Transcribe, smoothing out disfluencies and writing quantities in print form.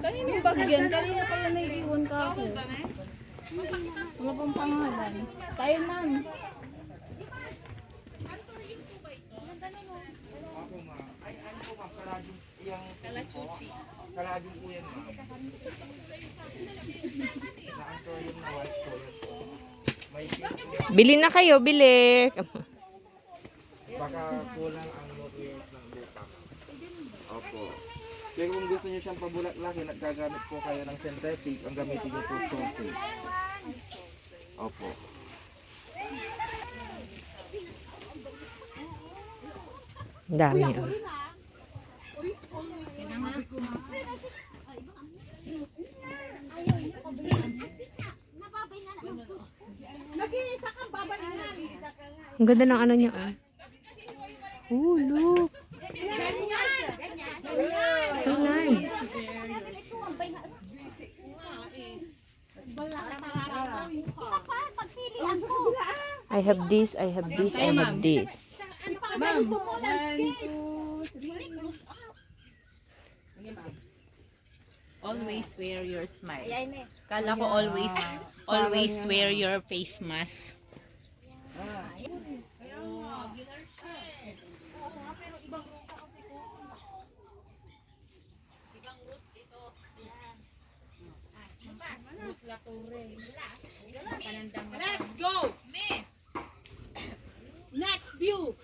Kaninong bag yan? Kanina pa yan naiiwan ka ako. Wala pang pangalan. Tayo, ma'am. Ay, ano po ma'am, kalaging yung... Kalachuchi. Kalaging po yan ma'am. Na-anto yung na white po yan po. May Bili na kayo, bili. baka kulang ang nutrients ng lupa. Opo. Kaya kung gusto niyo siyang pabulaklakin at gagamit po kayo ng synthetic, ang gamitin niyo po sulfate. Opo. Ang dami. Oh. Ang ganda ng ano niya. Oh, look. So nice. I have this, I have this, I have this. Ma'am, 1, 2, 3. Always wear your smile. Kala ko always wear your face mask. Let's go! Next view!